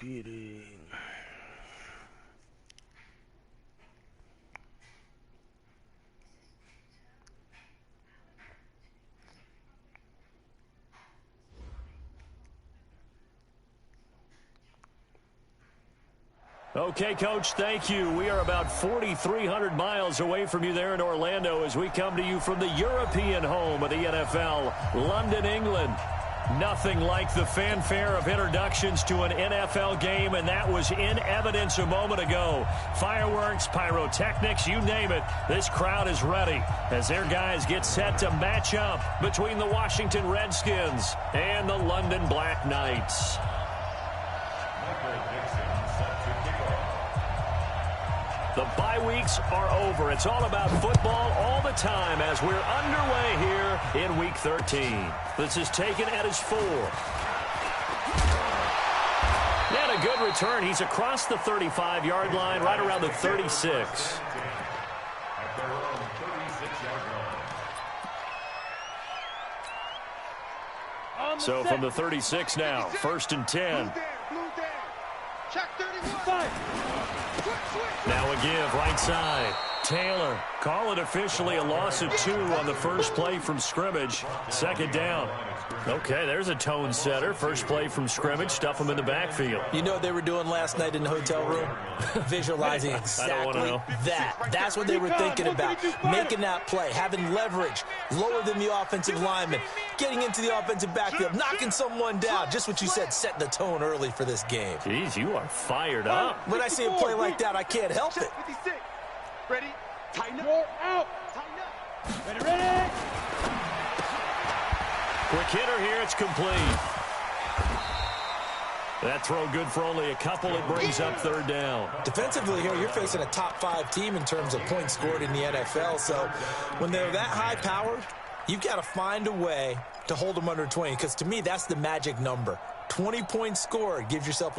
Skidding. Okay, Coach, thank you. We are about 4,300 miles away from you there in Orlando as we come to you from the European home of the NFL, London, England. Nothing like the fanfare of introductions to an NFL game, and that was in evidence a moment ago. Fireworks, pyrotechnics, you name it. This crowd is ready as their guys get set to match up between the Washington Redskins and the London Black Knights. The bye weeks are over. It's all about football all the time as we're underway here in Week 13. This is taken at his 4. And a good return. He's across the 35-yard line, right around the 36. So from the 36 now, 1st and 10. Now a give, right side. Taylor, call it officially a loss of 2 on the first play from scrimmage. 2nd down. Okay, there's a tone setter. First play from scrimmage, stuff them in the backfield. You know what they were doing last night in the hotel room? Visualizing exactly that. That's what they were thinking about. Making that play, having leverage, lower than the offensive lineman, getting into the offensive backfield, knocking someone down. Just what you said, setting the tone early for this game. Jeez, you are fired up. When I see a play like that, I can't help it. Ready? Tighten up. Out. Tighten up. Ready? Quick hitter here. It's complete. That throw good for only a couple. It brings up 3rd down. Defensively here, you're facing a top-5 team in terms of points scored in the NFL. So when they're that high-powered, you've got to find a way to hold them under 20. Because to me, that's the magic number. 20 points scored, you give yourself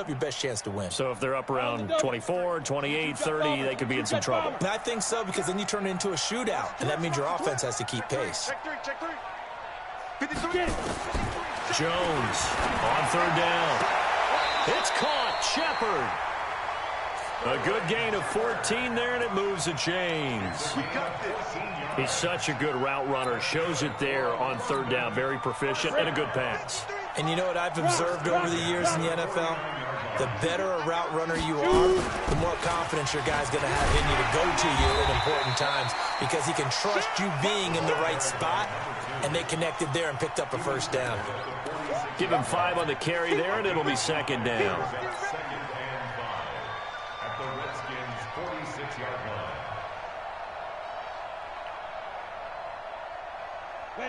your best chance to win. So if they're up around 24, 28, 30, they could be in some trouble. And I think so, because then you turn it into a shootout, and that means your offense has to keep pace. Check 3. Jones on 3rd down. It's caught. Shepard. A good gain of 14 there, and it moves the chains. He's such a good route runner. Shows it there on 3rd down. Very proficient and a good pass. And you know what I've observed over the years in the NFL? The better a route runner you are, the more confidence your guy's going to have in you to go to you at important times, because he can trust you being in the right spot, and they connected there and picked up a 1st down. Give him 5 on the carry there, and it'll be 2nd down.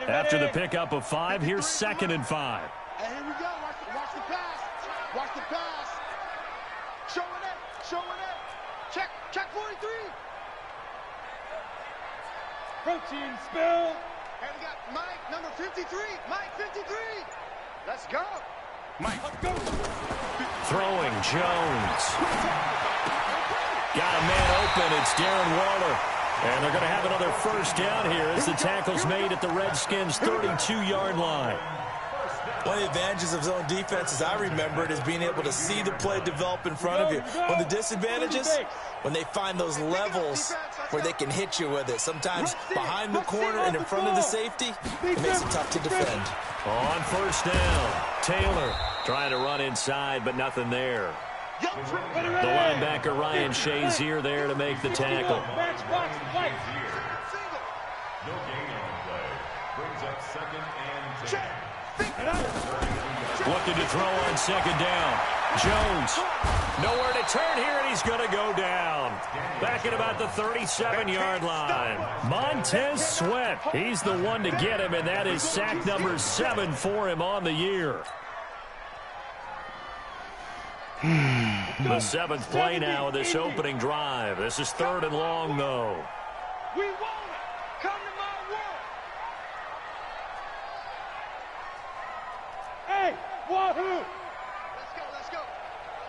After the pickup of 5, here's 2nd and 5. And here we go. Watch the pass. Watch the pass. Showing it. Check 43. Protein spill. And we got Mike, number 53. Mike, 53. Let's go. Mike, let's go. Throwing, Jones. Got a man open. It's Darren Waller. And they're going to have another 1st down here as the tackle's made at the Redskins' 32-yard line. One of the advantages of zone defense, as I remember it, is being able to see the play develop in front of you. One of the disadvantages, when they find those levels where they can hit you with it. Sometimes behind the corner and in front of the safety, it makes it tough to defend. On 1st down, Taylor trying to run inside, but nothing there. The linebacker Ryan Shazier there to make the tackle. No gain on the play. Brings up 2nd and 10. Looking to throw on 2nd down. Jones. Nowhere to turn here, and he's going to go down. Back at about the 37-yard line. Montez Sweat. He's the one to get him, and that is sack number 7 for him on the year. The 7th play now of this opening drive. This is 3rd and long, though. We want it. Come to my world. Hey, wahoo! Let's go.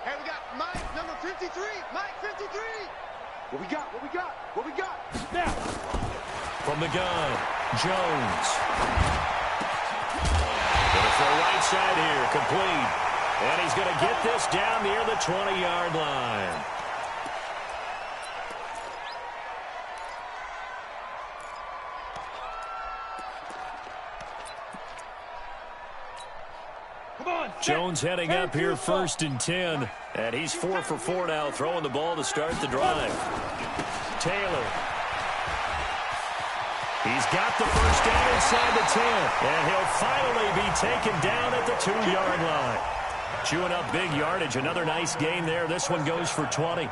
Hey, we got Mike, number 53. Mike, 53. What we got? Now. From the gun, Jones. Gonna throw right side here, complete. And he's gonna get this down near the 20-yard line. Jones heading up here 1st and 10. And he's 4 for 4 now, throwing the ball to start the drive. Taylor. He's got the first down inside the 10. And he'll finally be taken down at the 2-yard line. Chewing up big yardage. Another nice gain there. This one goes for 20.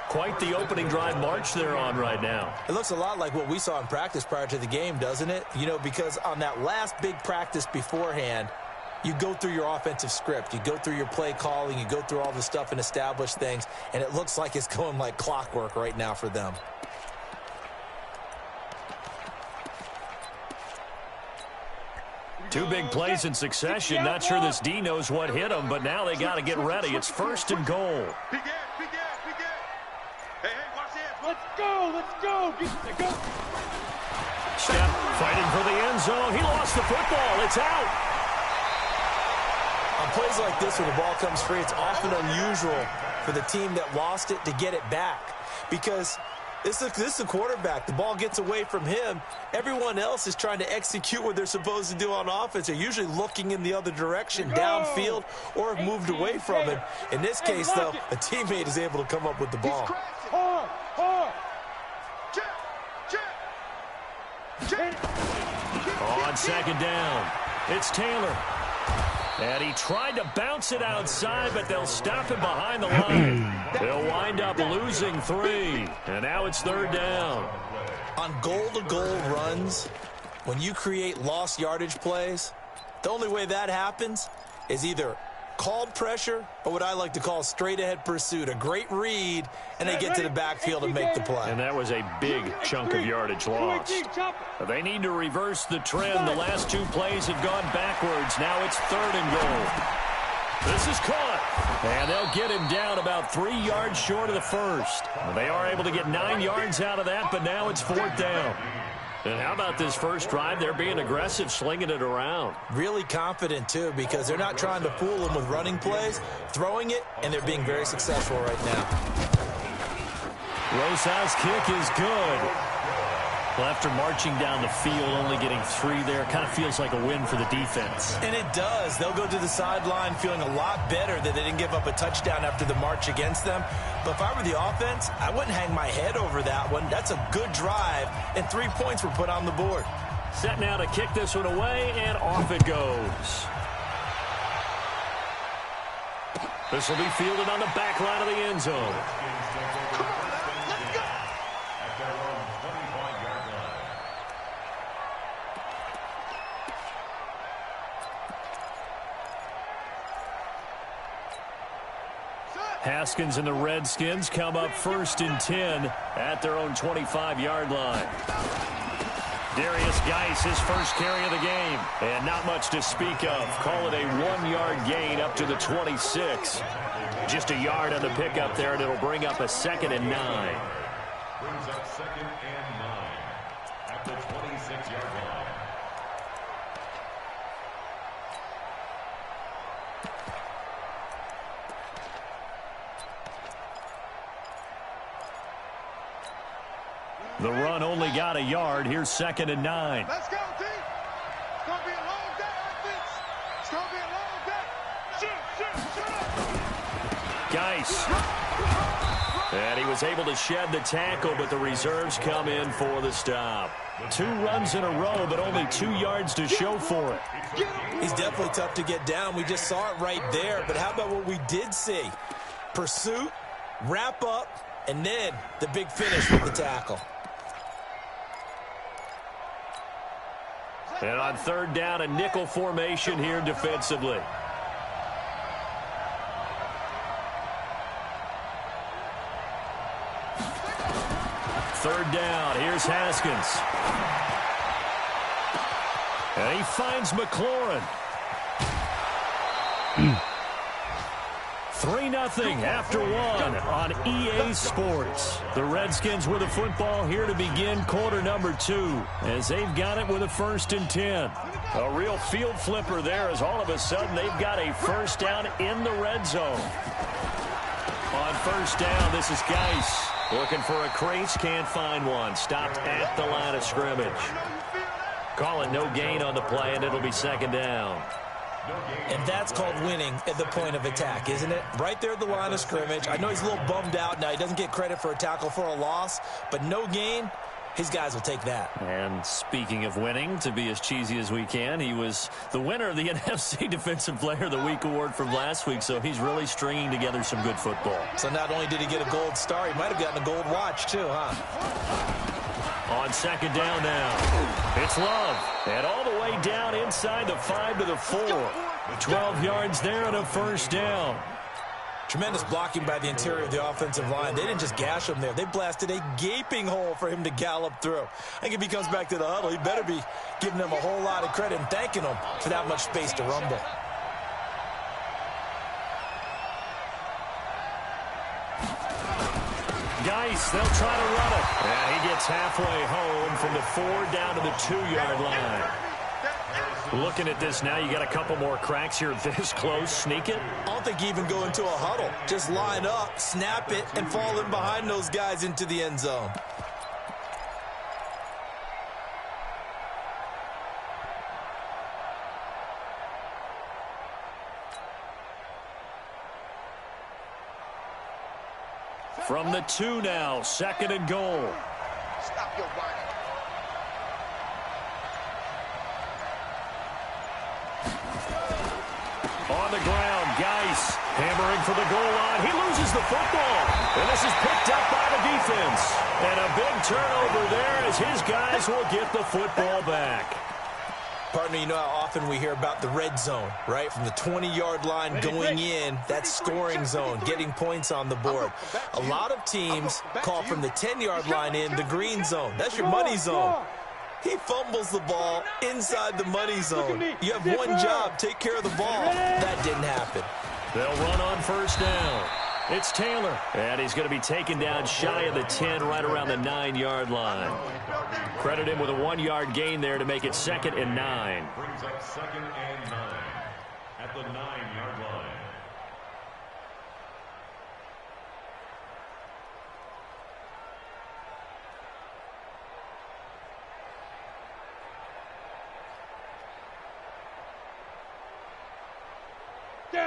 Quite the opening drive march they're on right now. It looks a lot like what we saw in practice prior to the game, doesn't it? You know, because on that last big practice beforehand, you go through your offensive script. You go through your play calling. You go through all the stuff and establish things. And it looks like it's going like clockwork right now for them. Two big plays in succession. Not sure this D knows what hit him, but now they got to get ready. It's 1st and goal. Big ass. Hey, watch this. Let's go. Go. Step fighting for the end zone. He lost the football. It's out. On plays like this where the ball comes free, it's often unusual for the team that lost it to get it back. Because this is the quarterback. The ball gets away from him. Everyone else is trying to execute what they're supposed to do on offense. They're usually looking in the other direction, downfield, or have moved away from him. In this case, though, a teammate is able to come up with the ball. On 2nd down, it's Taylor. And he tried to bounce it outside, but they'll stop him behind the line. They'll wind up losing 3. And now it's 3rd down. On goal-to-goal runs, when you create lost yardage plays, the only way that happens is either called pressure or what I like to call straight-ahead pursuit. A great read, and they get to the backfield and make the play. And that was a big chunk of yardage lost. They need to reverse the trend. The last 2 plays have gone backwards. Now it's 3rd and goal. This is caught. And they'll get him down about 3 yards short of the first. They are able to get 9 yards out of that, but now it's 4th down. And how about this first drive? They're being aggressive, slinging it around. Really confident, too, because they're not trying to fool them with running plays, throwing it, and they're being very successful right now. Rosas' kick is good. Well, after marching down the field, only getting 3 there, it kind of feels like a win for the defense. And it does. They'll go to the sideline feeling a lot better that they didn't give up a touchdown after the march against them. But if I were the offense, I wouldn't hang my head over that one. That's a good drive, and 3 points were put on the board. Set now to kick this one away, and off it goes. This will be fielded on the back line of the end zone. Haskins and the Redskins come up 1st and 10 at their own 25-yard line. Darius Geis, his first carry of the game. And not much to speak of. Call it a 1-yard gain up to the 26. Just a yard on the pickup there, and it'll bring up a 2nd and 9. Brings up 2nd and 9 at the 26-yard line. The run only got a yard. Here's 2nd and 9. Let's go, team. It's going to be a long day, offense. It's going to be a long day. Shoot. Geis. And he was able to shed the tackle, but the reserves come in for the stop. 2 runs in a row, but only 2 yards to show for it. He's definitely tough to get down. We just saw it right there. But how about what we did see? Pursuit, wrap up, and then the big finish with the tackle. And on 3rd down, a nickel formation here defensively. Third down, here's Haskins. And he finds McLaurin. 3-0 after 1 on EA Sports. The Redskins with the football here to begin quarter number 2 as they've got it with a 1st and 10. A real field flipper there as all of a sudden they've got a 1st down in the red zone. On 1st down, this is Geis. Looking for a crease, can't find one. Stopped at the line of scrimmage. Call it no gain on the play, and it'll be 2nd down. And that's called winning at the point of attack, isn't it? Right there at the line of scrimmage. I know he's a little bummed out now. He doesn't get credit for a tackle for a loss, but no gain, his guys will take that. And speaking of winning, to be as cheesy as we can, he was the winner of the NFC Defensive Player of the Week award from last week, so he's really stringing together some good football. So not only did he get a gold star, he might have gotten a gold watch too, huh? On 2nd down now, it's Love. And all the way down inside the 5 to the 4. 12 yards there and a 1st down. Tremendous blocking by the interior of the offensive line. They didn't just gash him there. They blasted a gaping hole for him to gallop through. I think if he comes back to the huddle, he better be giving them a whole lot of credit and thanking them for that much space to rumble. Geis, they'll try to run it. And he gets halfway home from the 4 down to the 2-yard line. Looking at this now, you got a couple more cracks here this close. Sneak it. I don't think you even go into a huddle. Just line up, snap it, and fall in behind those guys into the end zone. From the 2 now, 2nd and goal. Stop your whining. On the ground, Geis hammering for the goal line. He loses the football. And this is picked up by the defense. And a big turnover there as his guys will get the football back. Partner, you know how often we hear about the red zone, right? From the 20-yard line going in, that scoring zone, getting points on the board. A lot of teams call from the 10-yard line in the green zone. That's your money zone. He fumbles the ball inside the money zone. You have one job, take care of the ball. That didn't happen. They'll run on 1st down. It's Taylor. And he's going to be taken down shy of the 10, right around the 9-yard line. Credit him with a 1-yard gain there to make it 2nd and 9. Brings up 2nd and 9 at the 9-yard line.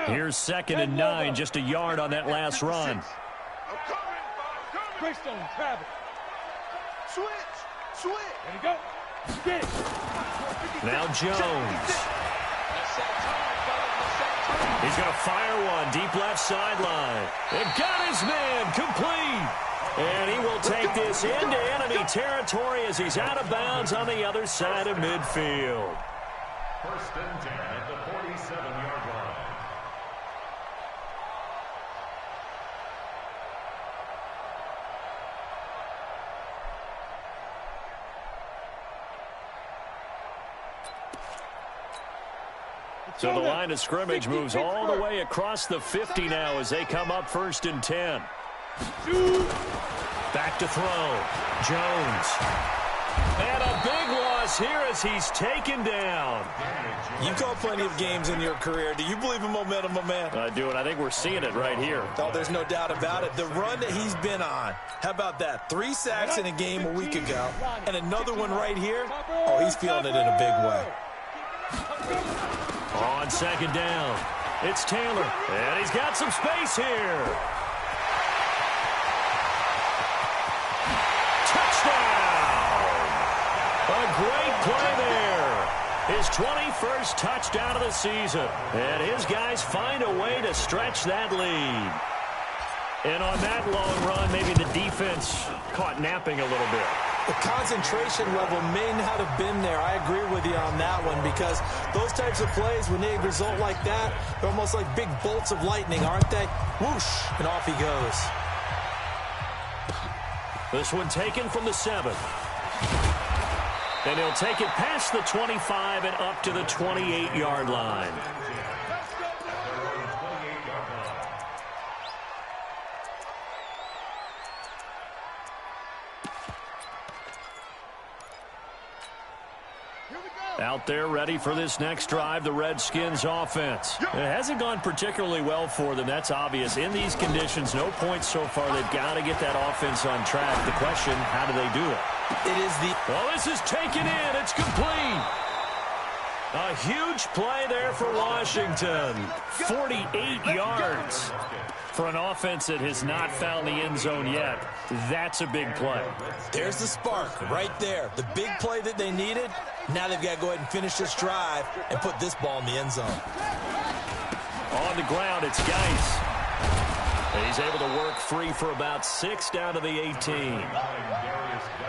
Here's 2nd and 9, just a yard on that last run. Greystone, grab it. Switch. There you go. Get it. Now Jones. He's going to fire one deep left sideline. And got his man complete. And he will take this into enemy territory as he's out of bounds on the other side of midfield. 1st and 10 at the 47-yard line. So the line of scrimmage moves all the way across the 50 now as they come up 1st and 10. Back to throw. Jones. And a big loss here as he's taken down. You called plenty of games in your career. Do you believe in momentum, my man? I do, and I think we're seeing it right here. Oh, there's no doubt about it. The run that he's been on. How about that? 3 sacks in a game a week ago, and another one right here. Oh, he's feeling it in a big way. On 2nd down. It's Taylor, and he's got some space here. Touchdown! A great play there. His 21st touchdown of the season. And his guys find a way to stretch that lead. And on that long run, maybe the defense caught napping a little bit. The concentration level may not have been there. I agree with you on that one, because those types of plays, when they result like that, they're almost like big bolts of lightning, aren't they? Whoosh, and off he goes. This one taken from the 7. And he'll take it past the 25 and up to the 28-yard line. Out there ready for this next drive, the Redskins offense. It hasn't gone particularly well for them, that's obvious. In these conditions, no points so far. They've got to get that offense on track. The question, how do they do it? It is the... Well, this is taken in. It's complete. A huge play there for Washington. 48 yards for an offense that has not found the end zone yet. That's a big play. There's the spark right there. The big play that they needed. Now they've got to go ahead and finish this drive and put this ball in the end zone. On the ground, it's Geis. And he's able to work free for about 6 down to the 18.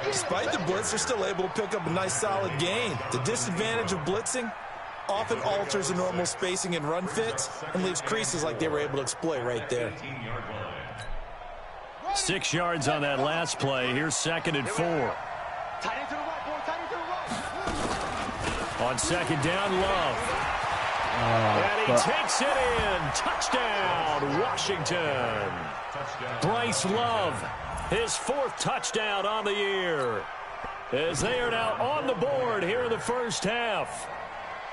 Despite the blitz, they're still able to pick up a nice solid gain. The disadvantage of blitzing often alters the normal spacing and run fits and leaves creases like they were able to exploit right there. 6 yards on that last play. Here's 2nd and 4. On 2nd down, Love. And he takes it in. Touchdown, Washington. Bryce Love, his 4th touchdown on the year. As they are now on the board here in the first half.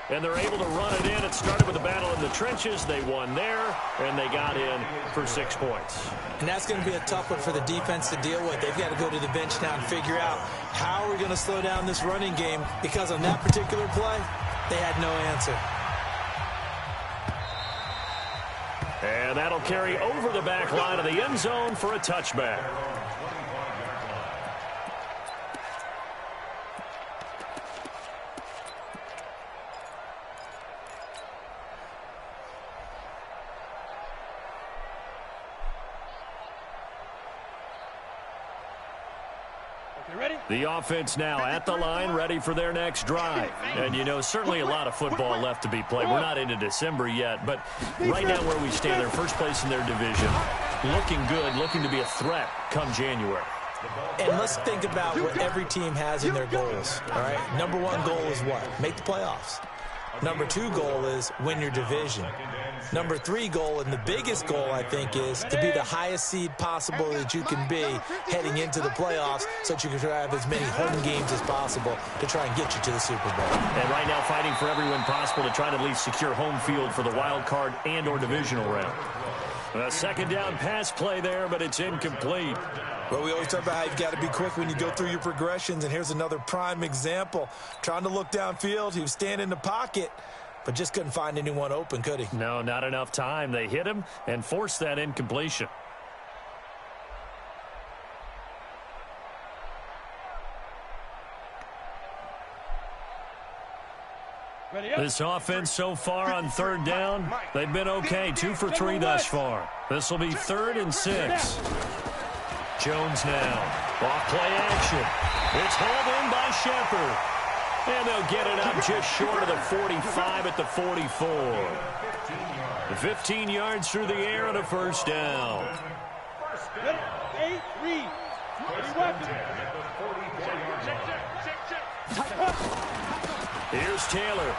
And they're able to run it in. It started with a battle in the trenches. They won there, and they got in for 6 points. And that's going to be a tough one for the defense to deal with. They've got to go to the bench now and figure out how are we going to slow down this running game, because on that particular play, they had no answer. And that'll carry over the back line of the end zone for a touchback. The offense now at the line, ready for their next drive. And, you know, certainly a lot of football left to be played. We're not into December yet, but right now where we stand, they're first place in their division. Looking good, looking to be a threat come January. And let's think about what every team has in their goals, all right? Number 1 goal is what? Make the playoffs. Number 2 goal is win your division. Number 3 goal, and the biggest goal, I think, is to be the highest seed possible that you can be heading into the playoffs, so that you can have as many home games as possible to try and get you to the Super Bowl. And right now fighting for every win possible to try to at least secure home field for the wild card and or divisional round. A 2nd down pass play there, but it's incomplete. Well, we always talk about how you've got to be quick when you go through your progressions, and here's another prime example. Trying to look downfield, he was standing in the pocket, but just couldn't find anyone open, could he? No, not enough time. They hit him and forced that incompletion. This offense so far on 3rd down, they've been okay. 2 for 3 thus far. This will be 3rd and 6. Jones now. Off play action. It's hauled in by Shepard. And they'll get it up just short of the 45 at the 44. 15 yards through the air and a 1st down. Here's Taylor.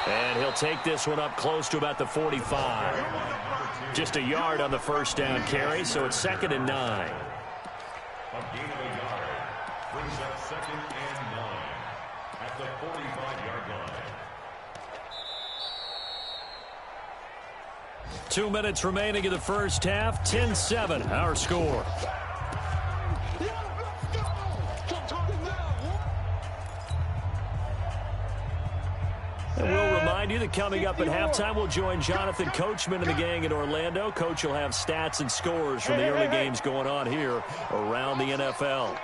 And he'll take this one up close to about the 45. Just a yard on the 1st down carry, so it's 2nd and 9. Brings up 2nd and 9 at the 45-yard line. 2 minutes remaining in the first half. 10-7, our score. And we'll remind remind you that coming up at halftime, we'll join Jonathan Coachman and the gang in Orlando. Coach will have stats and scores from the early games going on here around the NFL.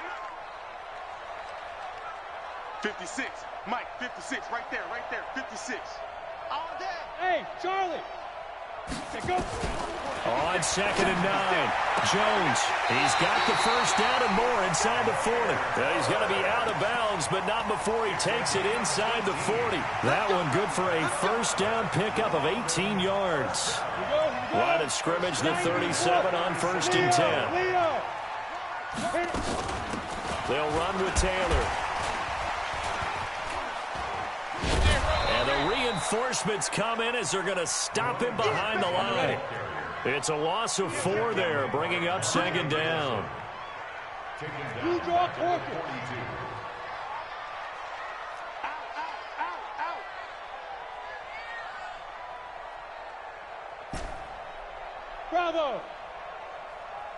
56. Mike, 56. Right there, 56. All day. Hey, Charlie. Hey, go. On 2nd and 9. Jones, he's got the first down and more inside the 40. Well, he's going to be out of bounds, but not before he takes it inside the 40. That one good for a first down pickup of 18 yards. Line of scrimmage, the 37 on 1st and 10. They'll run with Taylor. And the reinforcements come in as they're going to stop him behind the line. It's a loss of 4 there, bringing up 2nd down. You draw Corker. Bravo.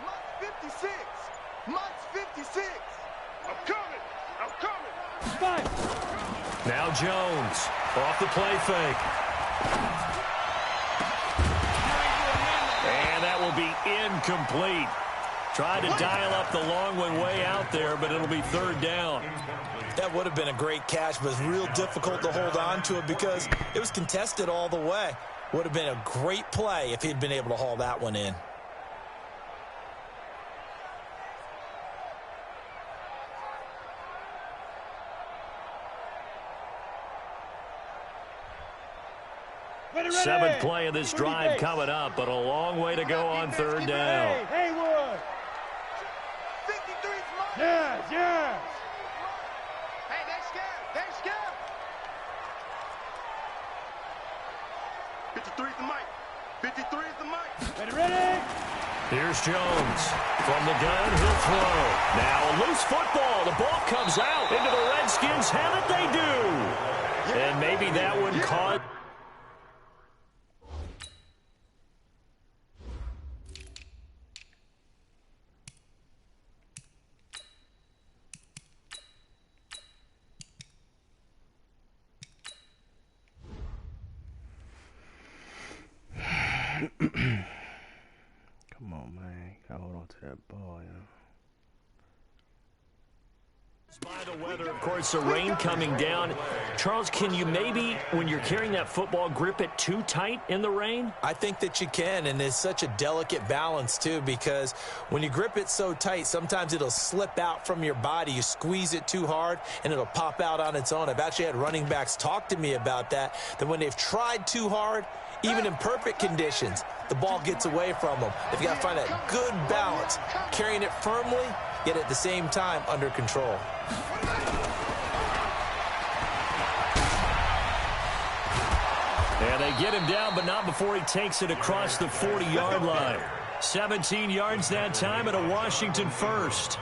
Mike's 56. Mike's 56. I'm coming. 5. Now Jones off the play fake. And that will be incomplete. Tried to dial up the long one way out there, but it'll be 3rd down. That would have been a great catch, but it's real difficult to hold on to it because it was contested all the way. Would have been a great play if he'd been able to haul that one in. Seventh play of this drive coming up, but a long way to go on 3rd down. Hey, Haywood. 53's Mike. Yes, yes. Hey, they scared. 53's the Mike. 53's the Mike. Ready? Here's Jones. From the gun, he'll throw. Now a loose football. The ball comes out into the Redskins. Have it, they do. And maybe that one caught. Come on, man. Gotta hold on to that ball, you know. By the weather, of course, the rain coming down. Charles, can you maybe, when you're carrying that football, grip it too tight in the rain? I think that you can, and it's such a delicate balance, too, because when you grip it so tight, sometimes it'll slip out from your body. You squeeze it too hard, and it'll pop out on its own. I've actually had running backs talk to me about that when they've tried too hard, even in perfect conditions, the ball gets away from them. They've got to find that good balance, carrying it firmly, yet at the same time under control. And they get him down, but not before he takes it across the 40-yard line. 17 yards that time and a Washington first.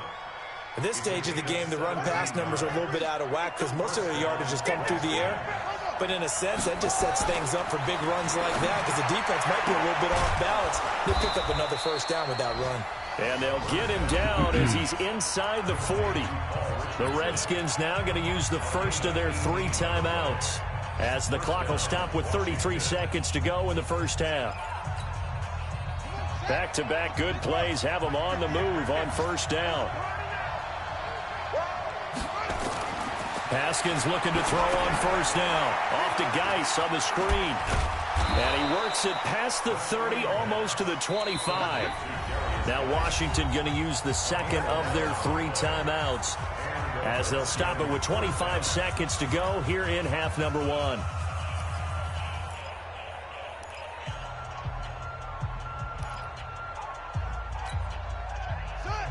At this stage of the game, the run-pass numbers are a little bit out of whack because most of their yardage has come through the air. But in a sense, that just sets things up for big runs like that because the defense might be a little bit off balance. They'll pick up another first down with that run. And they'll get him down as he's inside the 40. The Redskins now going to use the first of their 3 timeouts as the clock will stop with 33 seconds to go in the first half. Back-to-back good plays have them on the move on first down. Haskins looking to throw on first down. Off to Geis on the screen. And he works it past the 30, almost to the 25. Now Washington going to use the second of their 3 timeouts as they'll stop it with 25 seconds to go here in half number 1.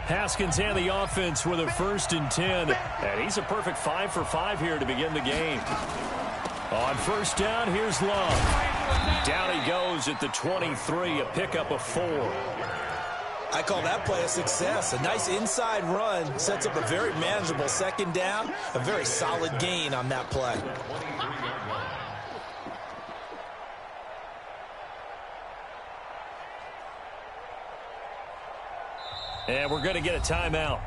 Haskins and the offense with a 1st and 10. And he's a perfect 5 for 5 here to begin the game. On first down, here's Love. Down he goes at the 23, a pickup of 4. I call that play a success. A nice inside run sets up a very manageable 2nd down. A very solid gain on that play. And we're going to get a timeout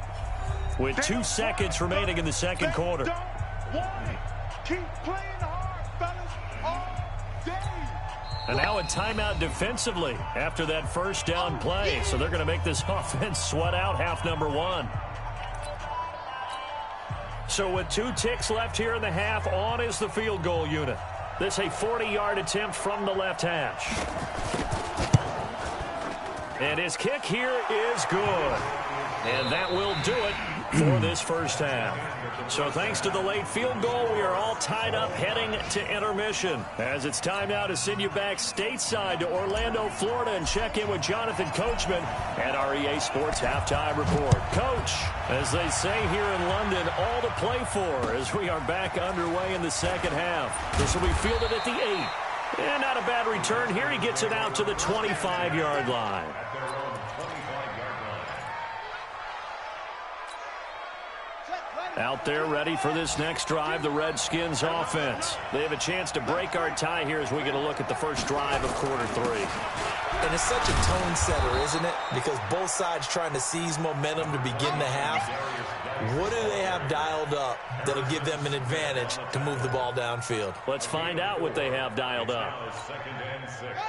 with 2 seconds remaining in the second quarter. Keep playing hard, fellas. All And now a timeout defensively after that first down play. So they're going to make this offense sweat out half number one. So with 2 ticks left here in the half, on is the field goal unit. This a 40-yard attempt from the left hash. And his kick here is good. And that will do it for this first half. So thanks to the late field goal, we are all tied up heading to intermission. As it's time now to send you back stateside to Orlando, Florida, and check in with Jonathan Coachman at our EA Sports Halftime Report. Coach, as they say here in London, all to play for as we are back underway in the second half. This will be fielded at the 8. And not a bad return here. He gets it out to the 25-yard line. Out there ready for this next drive, the Redskins offense. They have a chance to break our tie here as we get a look at the first drive of quarter 3. And it's such a tone setter, isn't it? Because both sides trying to seize momentum to begin the half. What do they have dialed up that'll give them an advantage to move the ball downfield? Let's find out what they have dialed up.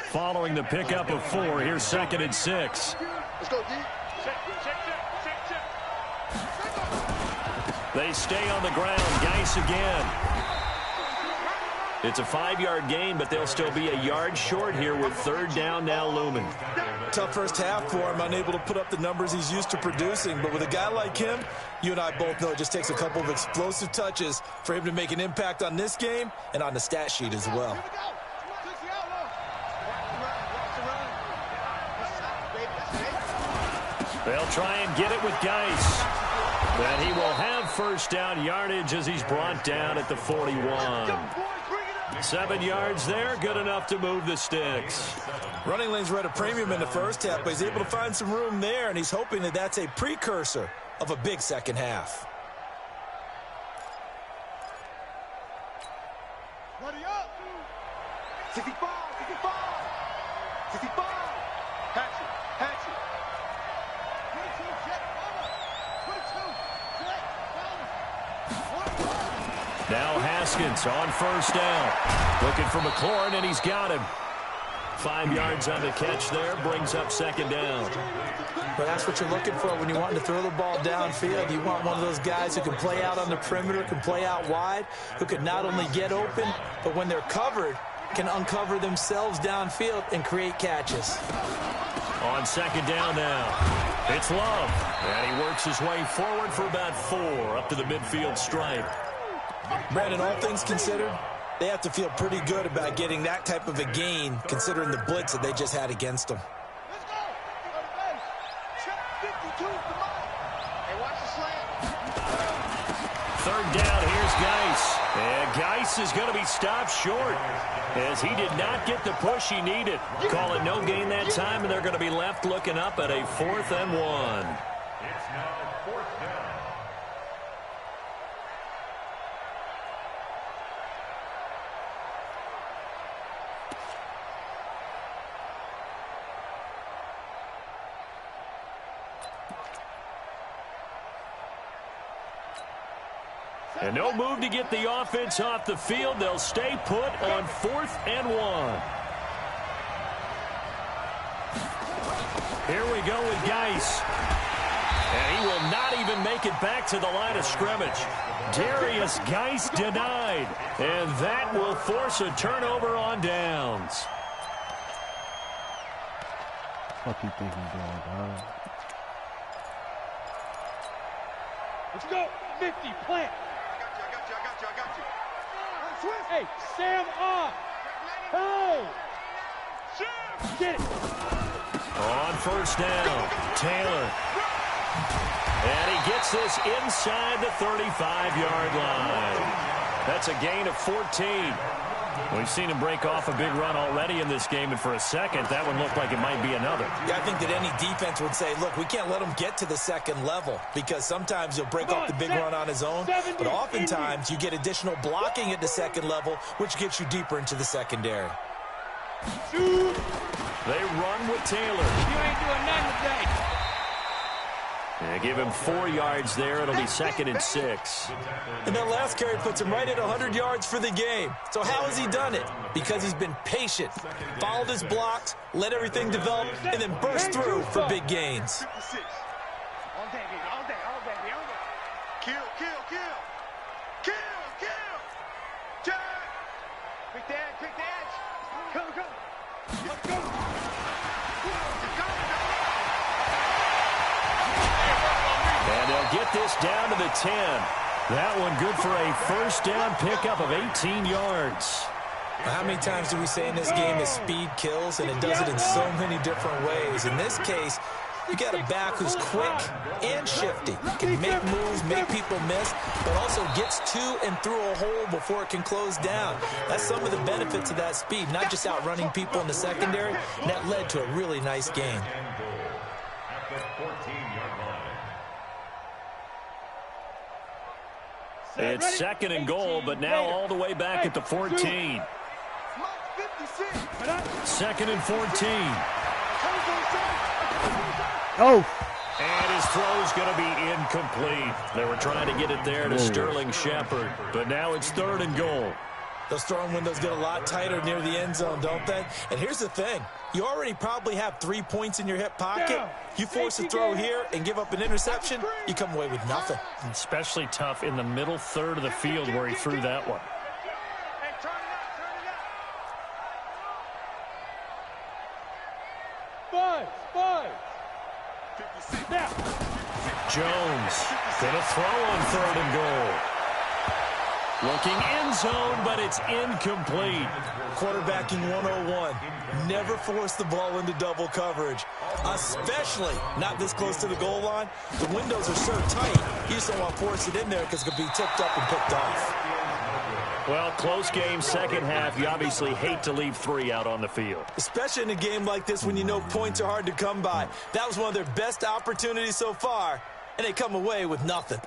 Following the pickup of 4, here's 2nd and 6. Let's go, D. They stay on the ground. Geis again. It's a 5-yard gain, but they'll still be a yard short here with 3rd down now looming. Tough first half for him, unable to put up the numbers he's used to producing. But with a guy like him, you and I both know it just takes a couple of explosive touches for him to make an impact on this game and on the stat sheet as well. They'll try and get it with Geis. And he will have first down yardage as he's brought down at the 41. 7 yards there, good enough to move the sticks. Running lanes were at a premium in the first half, but he's able to find some room there, and he's hoping that that's a precursor of a big second half. Ready up. 65, 65, 65. Hatchet, hatchet. 22, jet, over. 22, jet, over. Now Haskins on first down. Looking for McLaurin, and he's got him. 5 yards on the catch there, brings up 2nd down. But that's what you're looking for when you want to throw the ball downfield. You want one of those guys who can play out on the perimeter, can play out wide, who can not only get open, but when they're covered, can uncover themselves downfield and create catches. On 2nd down now, it's Love. And he works his way forward for about 4 up to the midfield stripe. Brandon, all things considered, they have to feel pretty good about getting that type of a gain, considering the blitz that they just had against them. Let's go. Check 52. Hey, watch the slant. 3rd down, here's Geis. And Geis is going to be stopped short as he did not get the push he needed. Call it no gain that time, and they're going to be left looking up at a 4th and 1. It's now 4th down. And no move to get the offense off the field. They'll stay put on 4th and 1. Here we go with Geis. And he will not even make it back to the line of scrimmage. Darius Geis denied. And that will force a turnover on downs. What do you think he's doing, dog? Let's go. 50, plant. I got you. Hey, Sam off. Hey. Get it. On first down, Taylor. And he gets this inside the 35-yard line. That's a gain of 14. We've seen him break off a big run already in this game, and for a second, that one looked like it might be another. Yeah, I think that any defense would say, look, we can't let him get to the second level because sometimes he'll break off the big run on his own, but oftentimes you get additional blocking at the second level, which gets you deeper into the secondary. They run with Taylor. You ain't doing nothing today. Give him 4 yards there. It'll be 2nd and 6. And that last carry puts him right at 100 yards for the game. So how has he done it? Because he's been patient, followed his blocks, let everything develop, and then burst through for big gains. All day, baby, all day, all day, all day. Kill, kill, kill. Kill, kill. Jack. Quick dash, quick dash. Come, come. Let's go. And they'll get this down to the 10. That one good for a first down pickup of 18 yards. How many times do we say in this game that speed kills, and it does it in so many different ways? In this case, you got a back who's quick and shifty. Can make moves, make people miss, but also gets to and through a hole before it can close down. That's some of the benefits of that speed, not just outrunning people in the secondary, and that led to a really nice game. It's 2nd and goal, but now all the way back at the 14. 2nd and 14. Oh. And his throw's going to be incomplete. They were trying to get it there to Sterling Shepard, but now it's 3rd and goal. Those throwing windows get a lot tighter near the end zone, don't they? And here's the thing. You already probably have 3 points in your hip pocket. You force a throw here and give up an interception, you come away with nothing. Especially tough in the middle third of the field where he threw that one. Hey, turn it up, turn it up. 5. 56. Now. Jones gonna throw on 3rd and goal. Looking end zone, but it's incomplete. Quarterbacking 101. Never force the ball into double coverage, especially not this close to the goal line. The windows are so tight, you just don't want to force it in there because it could be tipped up and picked off. Well, close game, second half. You obviously hate to leave 3 out on the field. Especially in a game like this when you know points are hard to come by. That was one of their best opportunities so far, and they come away with nothing.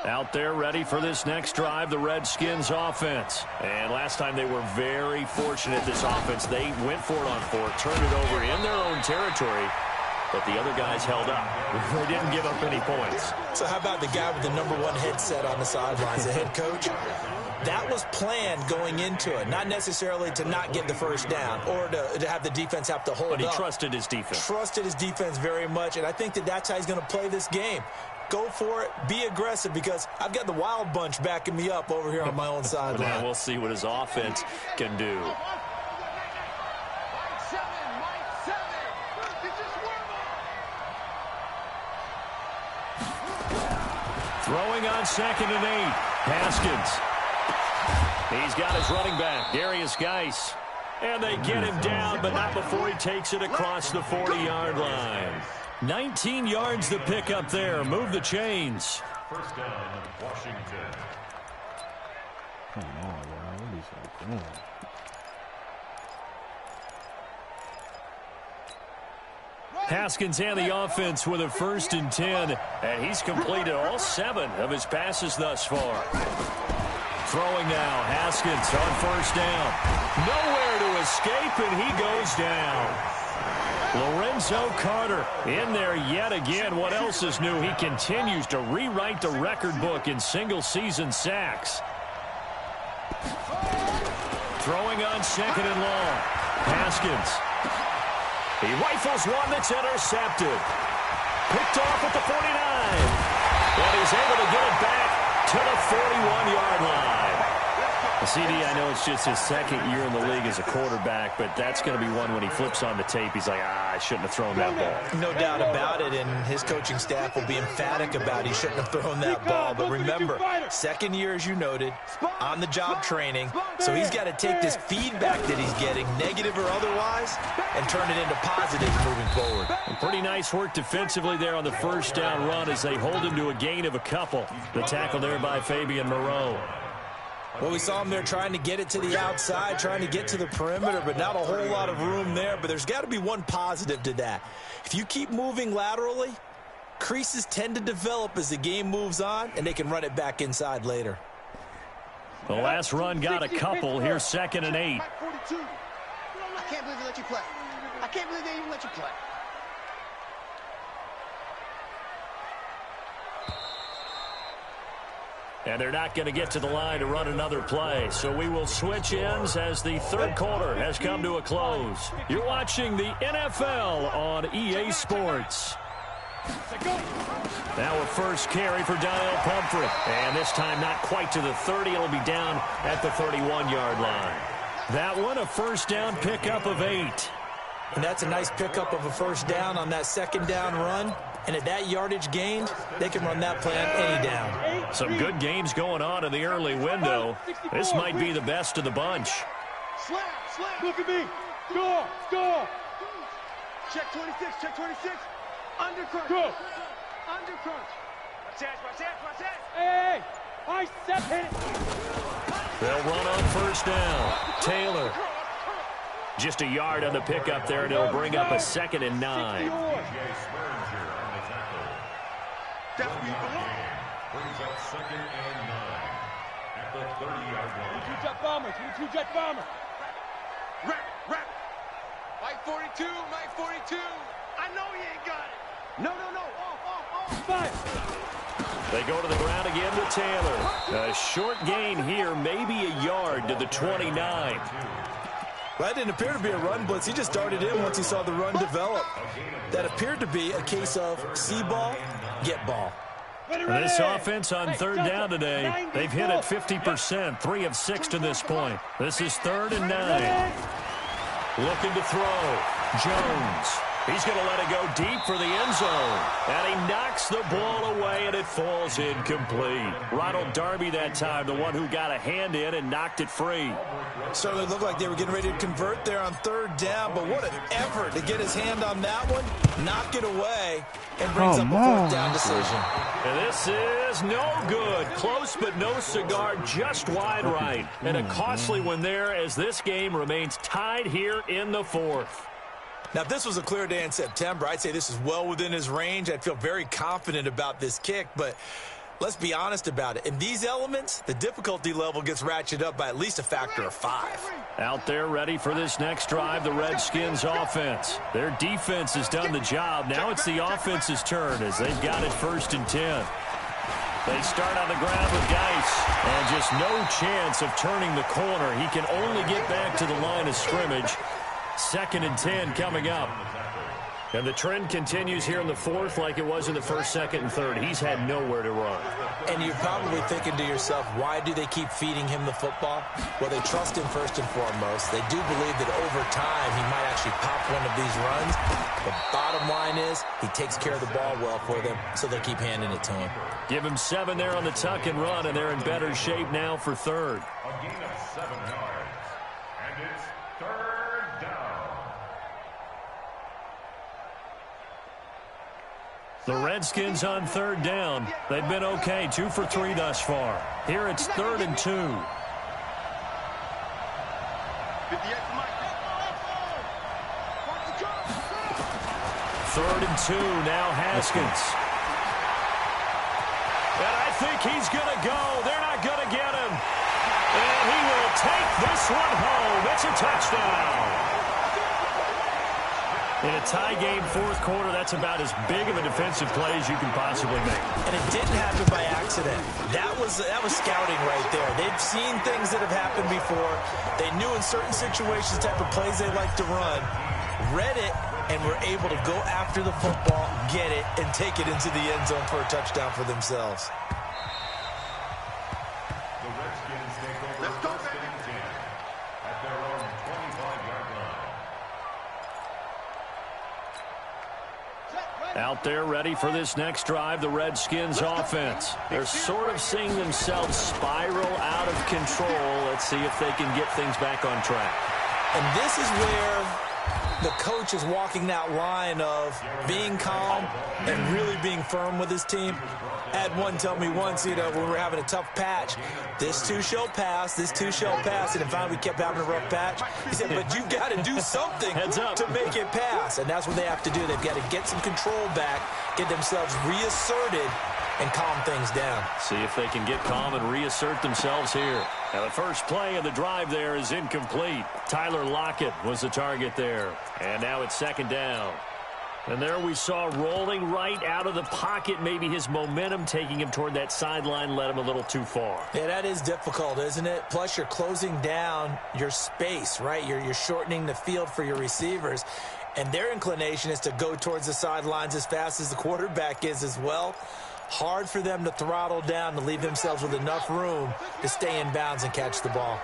Out there ready for this next drive, the Redskins offense. And last time they were very fortunate, this offense. They went for it on 4, turned it over in their own territory, but the other guys held up. They didn't give up any points. So how about the guy with the #1 headset on the sidelines, the head coach? That was planned going into it, not necessarily to not get the first down or to have the defense have to hold up. But he trusted his defense. Trusted his defense very much, and I think that's how he's going to play this game. Go for it, be aggressive, because I've got the wild bunch backing me up over here on my own sideline. Now we'll see what his offense can do. Throwing on 2nd and 8. Haskins. He's got his running back, Darius Geis. And they get him down, but not before he takes it across the 40-yard line. 19 yards to pick up there. Move the chains. First down, Washington. Come on, man. What is that doing? Haskins and the offense with a 1st and 10. And he's completed all 7 of his passes thus far. Throwing now, Haskins on 1st down. Nowhere to escape, and he goes down. Lorenzo Carter in there yet again. What else is new? He continues to rewrite the record book in single-season sacks. Throwing on 2nd and long. Haskins. He rifles one that's intercepted. Picked off at the 49. And he's able to get it back to the 41-yard line. CD, I know it's just his 2nd year in the league as a quarterback, but that's going to be one when he flips on the tape. He's like, I shouldn't have thrown that ball. No doubt about it, and his coaching staff will be emphatic about he shouldn't have thrown that ball. But remember, 2nd year, as you noted, on-the-job training, so he's got to take this feedback that he's getting, negative or otherwise, and turn it into positives moving forward. And pretty nice work defensively there on the 1st down run as they hold him to a gain of a couple. The tackle there by Fabian Moreau. Well, we saw him there trying to get it to the outside, trying to get to the perimeter, but not a whole lot of room there. But there's got to be one positive to that. If you keep moving laterally, creases tend to develop as the game moves on, and they can run it back inside later. The last run got a couple. Here's 2nd and 8. I can't believe they let you play. I can't believe they even let you play. And they're not going to get to the line to run another play. So we will switch ends as the third quarter has come to a close. You're watching the NFL on EA Sports. Now a first carry for Donnell Pumphrey. And this time not quite to the 30. It'll be down at the 31-yard line. That one a first down pickup of 8. And that's a nice pickup of a first down on that second down run. And at that yardage gained, they can run that play on any down. Some good games going on in the early window. This might be the best of the bunch. Slam. Look at me. Go. Check 26, check 26. Undercrunch. Go. Undercrunch. Watch that. Hey. I step hit it. They'll run on first down. Taylor. Just a yard on the pickup there, and it'll bring up a 2nd and 9. That's where you belong. Brings up 2nd and 9 at the 30-yard line. Two-jet bomber. Rap. Mike 42. I know he ain't got it. No. Off. Five. They go to the ground again with Taylor. A short gain here, maybe a yard to the 29. Well, that didn't appear to be a run blitz. He just darted in once he saw the run develop. That appeared to be a case of see ball, get ball. This offense on third down today, they've hit it 50%, 3 of 6 to this point. This is 3rd and 9. Looking to throw. Jones. He's going to let it go deep for the end zone. And he knocks the ball away, and it falls incomplete. Ronald Darby that time, the one who got a hand in and knocked it free. Certainly looked like they were getting ready to convert there on third down, but what an effort to get his hand on that one, knock it away, and brings up a 4th down decision. And this is no good. Close but no cigar, just wide right. And a costly one there as this game remains tied here in the 4th. Now, if this was a clear day in September, I'd say this is well within his range. I'd feel very confident about this kick, but let's be honest about it. In these elements, the difficulty level gets ratcheted up by at least a factor of 5. Out there ready for this next drive, the Redskins offense. Their defense has done the job. Now it's the offense's turn as they've got it 1st and 10. They start on the ground with Geis, and just no chance of turning the corner. He can only get back to the line of scrimmage. 2nd and 10 coming up. And the trend continues here in the 4th like it was in the 1st, 2nd, and 3rd. He's had nowhere to run. And you're probably thinking to yourself, why do they keep feeding him the football? Well, they trust him first and foremost. They do believe that over time he might actually pop one of these runs. The bottom line is he takes care of the ball well for them, so they'll keep handing it to him. Give him 7 there on the tuck and run, and they're in better shape now for 3rd. A gain of 7 yards. And it's 3rd down. The Redskins on 3rd down. They've been okay, 2 for 3 thus far. Here it's 3rd and 2. 3rd and 2, now Haskins. And I think he's going to go. They're not going to get him. And he will take this one home. It's a touchdown. In a tie game, 4th quarter, that's about as big of a defensive play as you can possibly make. And it didn't happen by accident. That was scouting right there. They've seen things that have happened before. They knew in certain situations the type of plays they like to run, read it, and were able to go after the football, get it, and take it into the end zone for a touchdown for themselves. The Redskins take over 1st and 10 at their own 25-yard line. Out there ready for this next drive, the Redskins offense. They're sort of seeing themselves spiral out of control. Let's see if they can get things back on track. And this is where The coach is walking that line of being calm and really being firm with his team. I had one tell me once, when we were having a tough patch, this too shall pass, this too shall pass, and finally we kept having a rough patch. He said, but you've got to do something to make it pass, and that's what they have to do. They've got to get some control back, get themselves reasserted, and calm things down. See if they can get calm and reassert themselves here. Now the first play of the drive there is incomplete. Tyler Lockett was the target there. And now it's second down. And there we saw rolling right out of the pocket. Maybe his momentum taking him toward that sideline led him a little too far. Yeah, that is difficult, isn't it? Plus, you're closing down your space, right? You're shortening the field for your receivers. And their inclination is to go towards the sidelines as fast as the quarterback is as well. Hard for them to throttle down to leave themselves with enough room to stay in bounds and catch the ball.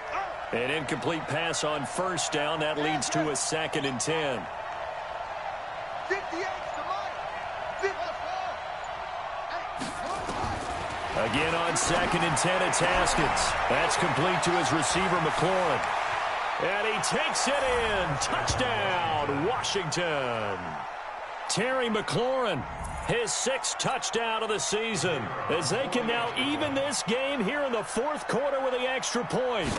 An incomplete pass on first down. That leads to a 2nd and 10. 58 to Mike. 54. Again on 2nd and 10, it's Haskins. That's complete to his receiver, McLaurin. And he takes it in. Touchdown, Washington. Terry McLaurin, his 6th touchdown of the season, as they can now even this game here in the 4th quarter with the extra point.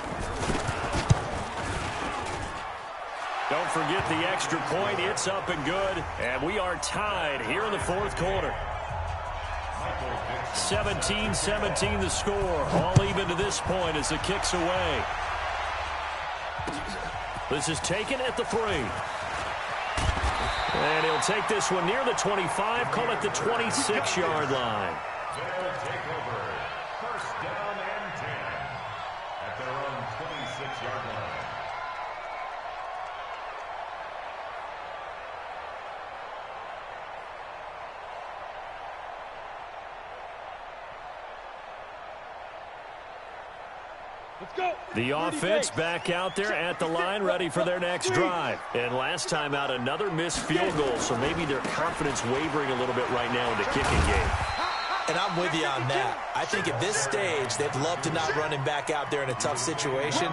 Don't forget the extra point. It's up and good. And we are tied here in the 4th quarter. 17-17 the score. All even to this point as the kick's away. This is taken at the 3. And he'll take this one near the 25, call it the 26-yard line. They'll take over. First down and 10 at their own 26-yard line. Let's go. The offense back out there at the line, ready for their next drive. And last time out, another missed field goal, so maybe their confidence wavering a little bit right now in the kicking game. And I'm with you on that. I think at this stage, they'd love to not run him back out there in a tough situation.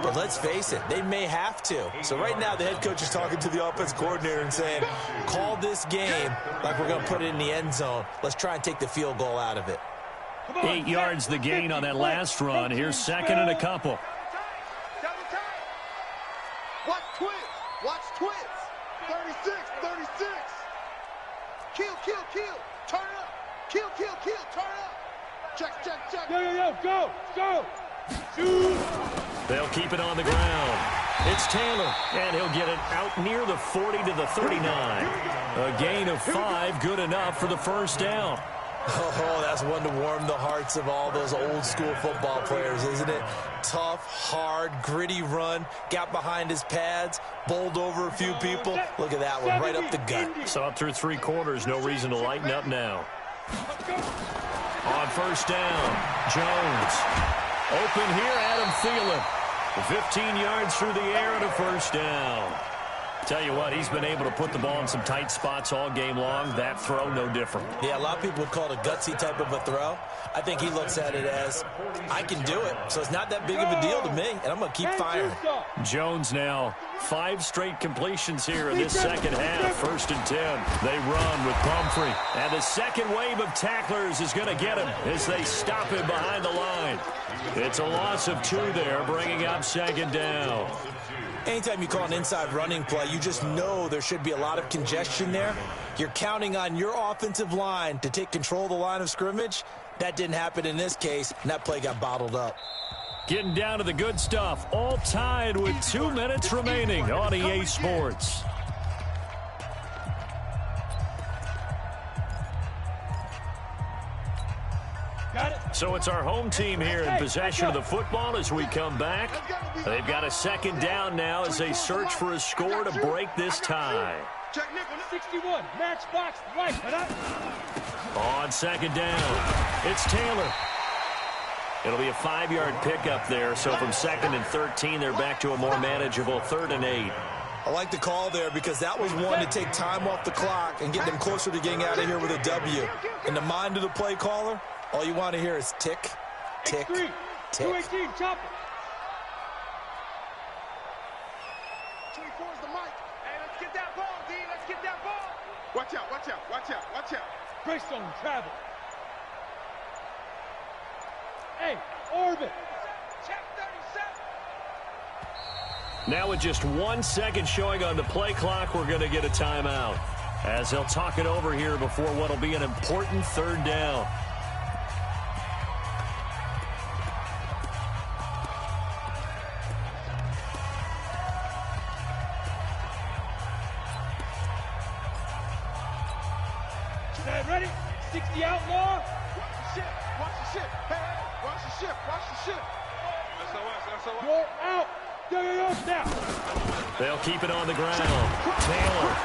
But let's face it, they may have to. So right now, the head coach is talking to the offense coordinator and saying, call this game like we're going to put it in the end zone. Let's try and take the field goal out of it. 8 yards the gain on that last run. Here's 2nd and a couple. Watch twins. Watch twins. 36, 36. Kill, kill, kill. Turn it up. Kill, kill, kill. Turn it up. Check, check, check. Yo, go, go. Shoot. They'll keep it on the ground. It's Taylor, and he'll get it out near the 40 to the 39. A gain of 5, good enough for the first down. Oh, that's one to warm the hearts of all those old school football players, isn't it? Tough, hard, gritty run, got behind his pads, bowled over a few people. Look at that one, right up the gut. Saw through 3 quarters, no reason to lighten up now. On first down, Jones. Open here, Adam Thielen. 15 yards through the air and a first down. Tell you what, he's been able to put the ball in some tight spots all game long. That throw, no different. Yeah, a lot of people would call it a gutsy type of a throw. I think he looks at it as, I can do it, so it's not that big of a deal to me, and I'm going to keep firing. Jones now, 5 straight completions here in this second half. 1st and 10. They run with Pumphrey. And the second wave of tacklers is going to get him as they stop him behind the line. It's a loss of 2 there, bringing up 2nd down. Anytime you call an inside running play, you just know there should be a lot of congestion there. You're counting on your offensive line to take control of the line of scrimmage. That didn't happen in this case, and that play got bottled up. Getting down to the good stuff, all tied with 2 minutes remaining on EA Sports. So it's our home team here in possession of the football as we come back. They've got a 2nd down now as they search for a score to break this tie. 61, matchbox, right. On 2nd down, it's Taylor. It'll be a 5-yard pickup there, so from 2nd and 13, they're back to a more manageable 3rd and 8. I like the call there because that was one to take time off the clock and get them closer to getting out of here with a W. In the mind of the play caller, all you want to hear is tick, tick, tick. 218, chop it. 24 is the mic. get that ball, D. Let's get that ball. Watch out, watch out, watch out, watch out. Great zone travel. Hey, orbit. Check 37. Now with just 1 second showing on the play clock, we're going to get a timeout, as they'll talk it over here before what will be an important third down. Ready? 60 outlaw. Watch the ship, watch the ship. Hey, hey, watch the ship, watch the ship. SOS. You're out. Yo, now. They'll keep it on the ground. Taylor.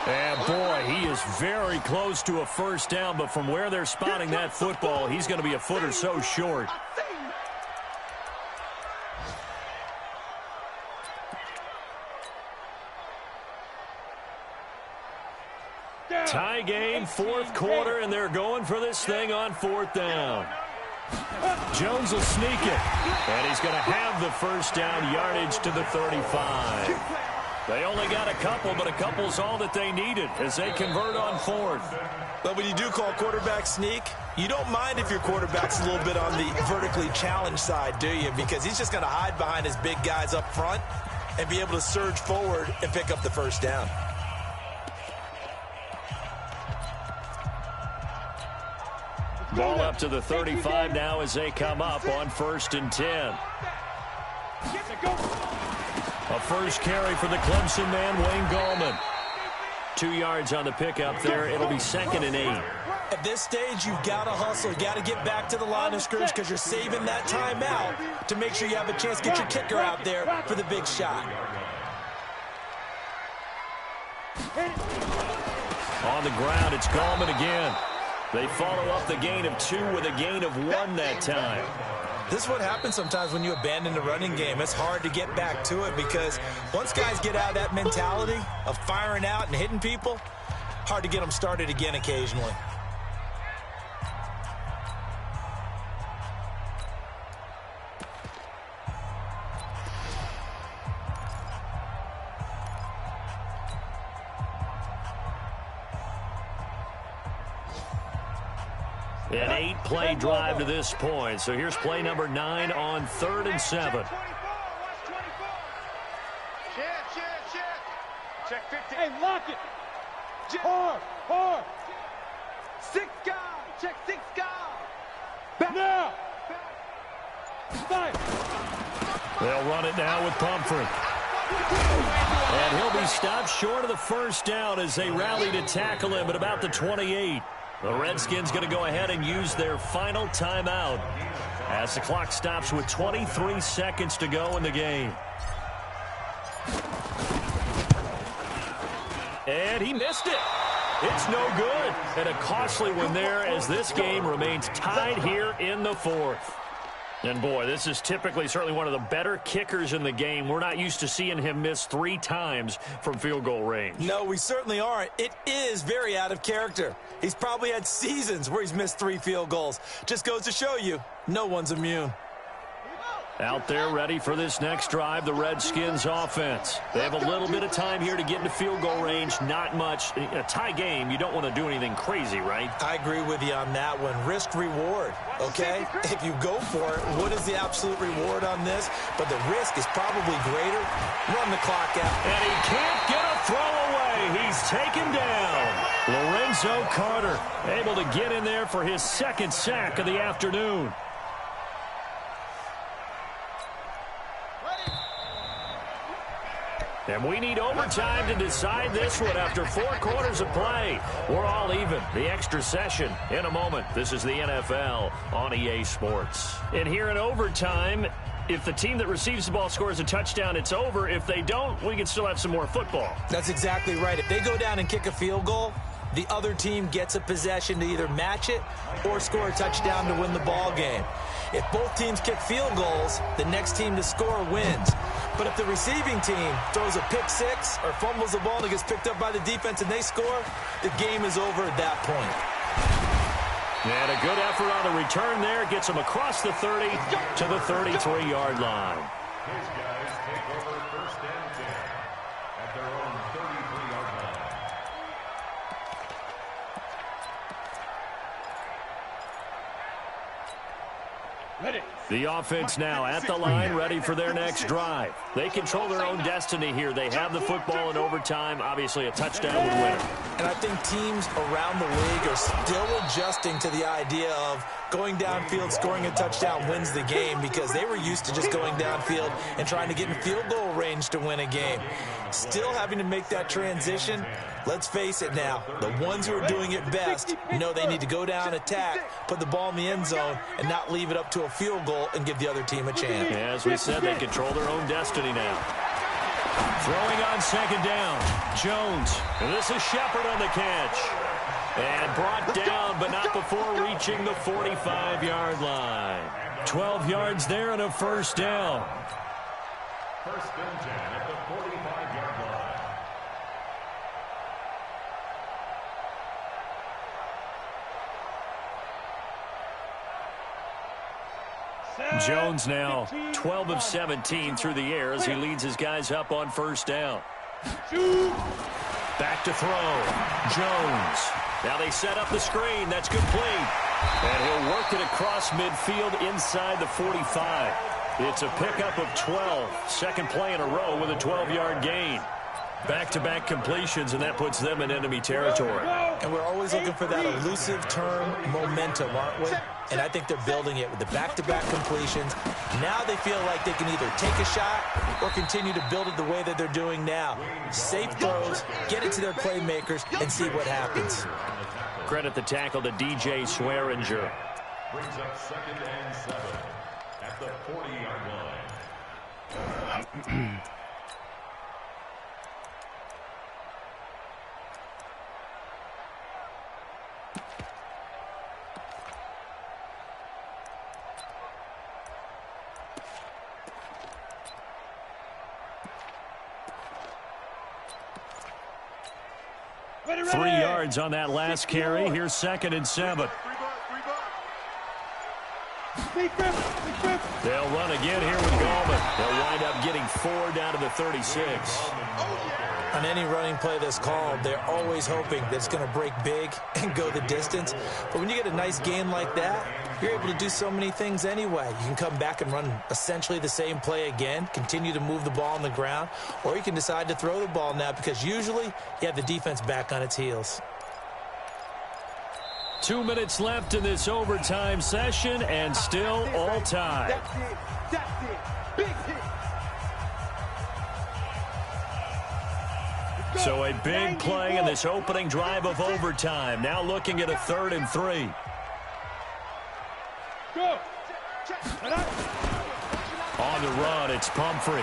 And boy, he is very close to a first down, but from where they're spotting that football, he's going to be a foot or so short. Tie game, fourth quarter, and they're going for this thing on fourth down. Jones will sneak it, and he's going to have the first down, yardage to the 35. They only got a couple, but a couple's all that they needed as they convert on fourth. But when you do call quarterback sneak, you don't mind if your quarterback's a little bit on the vertically challenged side, do you? Because he's just going to hide behind his big guys up front and be able to surge forward and pick up the first down. Ball up to the 35 now as they come up on 1st and 10. A first carry for the Clemson man, Wayne Gallman. 2 yards on the pickup there. It'll be 2nd and 8. At this stage, you've got to hustle. You've got to get back to the line of scrimmage because you're saving that timeout to make sure you have a chance to get your kicker out there for the big shot. On the ground, it's Gallman again. They follow up the gain of 2 with a gain of 1 that time. This is what happens sometimes when you abandon the running game. It's hard to get back to it because once guys get out of that mentality of firing out and hitting people, hard to get them started again occasionally. An 8-play drive to this point. So here's play number 9 on 3rd and 7. Check 50. Hey, lock it. Hard. 6 guys. Check 6 guys. Back. Now. Fire. They'll run it now with Pumphrey. And he'll be stopped short of the first down as they rally to tackle him at about the 28. The Redskins going to go ahead and use their final timeout as the clock stops with 23 seconds to go in the game. And he missed it. It's no good. And a costly one there as this game remains tied here in the 4th. And boy, this is typically certainly one of the better kickers in the game. We're not used to seeing him miss 3 times from field goal range. No, we certainly aren't. It is very out of character. He's probably had seasons where he's missed 3 field goals. Just goes to show you, no one's immune. Out there ready for this next drive, the Redskins offense. They have a little bit of time here to get into field goal range, not much. A tie game, you don't want to do anything crazy, right? I agree with you on that one. Risk reward, okay? If you go for it, what is the absolute reward on this? But the risk is probably greater. Run the clock out. And he can't get a throw away. He's taken down. Lorenzo Carter able to get in there for his 2nd sack of the afternoon. And we need overtime to decide this one after 4 quarters of play. We're all even. The extra session in a moment. This is the NFL on EA Sports. And here in overtime, if the team that receives the ball scores a touchdown, it's over. If they don't, we can still have some more football. That's exactly right. If they go down and kick a field goal, the other team gets a possession to either match it or score a touchdown to win the ball game. If both teams kick field goals, the next team to score wins. But if the receiving team throws a pick 6 or fumbles the ball and it gets picked up by the defense and they score, the game is over at that point. And a good effort on the return there. Gets him across the 30 to the 33-yard line. His guys take over 1st and 10. at their own 33-yard line. Ready. The offense now at the line, ready for their next drive. They control their own destiny here. They have the football in overtime. Obviously, a touchdown would win it. And I think teams around the league are still adjusting to the idea of going downfield, scoring a touchdown wins the game, because they were used to just going downfield and trying to get in field goal range to win a game. Still having to make that transition. Let's face it now, the ones who are doing it best know they need to go down, attack, put the ball in the end zone, and not leave it up to a field goal and give the other team a chance. Yeah, as we said, they control their own destiny now. Throwing on second down, Jones. And this is Shepard on the catch. And brought down, but not before reaching the 45-yard line. 12 yards there and a first down. First and 10 at the 45-yard line. Jones now 12 of 17 through the air as he leads his guys up on first down. Back to throw. Jones. Now they set up the screen. That's complete. And he'll work it across midfield inside the 45. It's a pickup of 12. Second play in a row with a 12-yard gain. Back-to-back completions, and that puts them in enemy territory. And we're always looking for that elusive term momentum, aren't we? And I think they're building it with the back-to-back completions. Now they feel like they can either take a shot or continue to build it the way that they're doing now. Safe throws, get it to their playmakers, and see what happens. Credit the tackle to DJ Swearinger. Brings up second and 7 at the 40-yard line. 3 yards on that last carry. Here's second and 7. They'll run again here with Gallman. They'll wind up getting 4 down to the 36. On any running play that's called, they're always hoping that it's going to break big and go the distance. But when you get a nice game like that, you're able to do so many things anyway. You can come back and run essentially the same play again, continue to move the ball on the ground, or you can decide to throw the ball now because usually you have the defense back on its heels. 2 minutes left in this overtime session, and still all tied. That's it. That's it. Big hit. So a big play in this opening drive of overtime. Now looking at a 3rd and 3. Go. On the run, it's Pumphrey.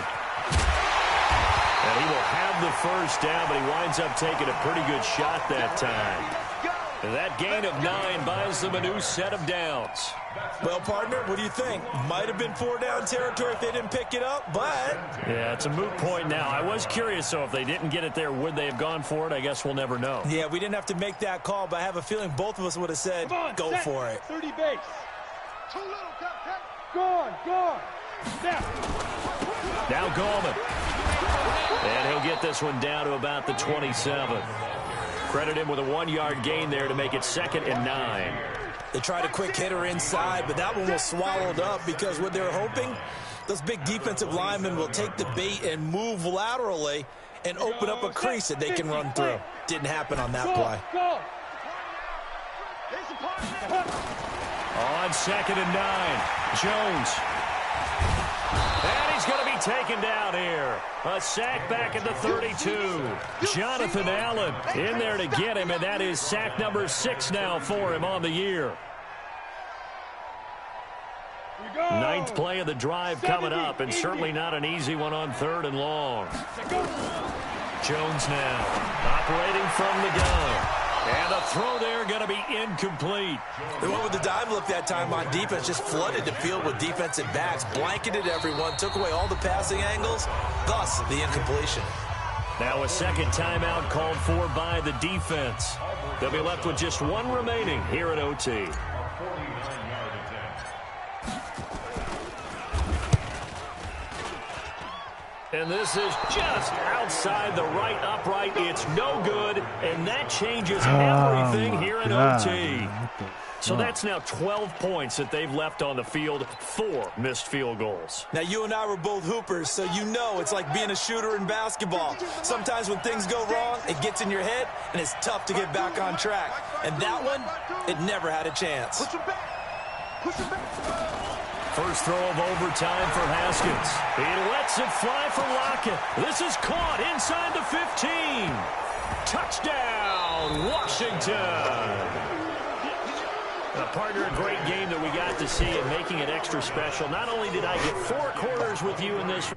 And he will have the first down, but he winds up taking a pretty good shot that time. And that gain of 9 buys them a new set of downs. Well, partner, what do you think? Might have been 4-down territory if they didn't pick it up, but... Yeah, it's a moot point now. I was curious, so if they didn't get it there, would they have gone for it? I guess we'll never know. Yeah, we didn't have to make that call, but I have a feeling both of us would have said, go for it. 30 base. Too little. Gone. Now Gallman. And he'll get this one down to about the 27. Credit him with a 1-yard gain there to make it 2nd and 9. They tried a quick hitter inside, but that one was swallowed up because what they're hoping, those big defensive linemen will take the bait and move laterally and open up a crease that they can run through. Didn't happen on that play. Go. On 2nd and 9, Jones. And he's going to be taken down here. A sack back at the 32. Jonathan Allen in there to get him, and that is sack number 6 now for him on the year. 9th play of the drive coming up, and certainly not an easy one on 3rd and long. Jones now operating from the gun. And the throw there going to be incomplete. They went with the dive look that time on defense, just flooded the field with defensive backs, blanketed everyone, took away all the passing angles, thus the incompletion. Now a second timeout called for by the defense. They'll be left with just 1 remaining here at OT. And this is just outside the right upright. It's no good, and that changes everything here in OT. So that's now 12 points that they've left on the field, 4 missed field goals. Now, you and I were both hoopers, so you know it's like being a shooter in basketball. Sometimes when things go wrong, it gets in your head, and it's tough to get back on track. And that one, it never had a chance. First throw of overtime for Haskins. He lets it fly for Lockett. This is caught inside the 15. Touchdown, Washington. Partner, a great game that we got to see and making it extra special. Not only did I get 4 quarters with you in this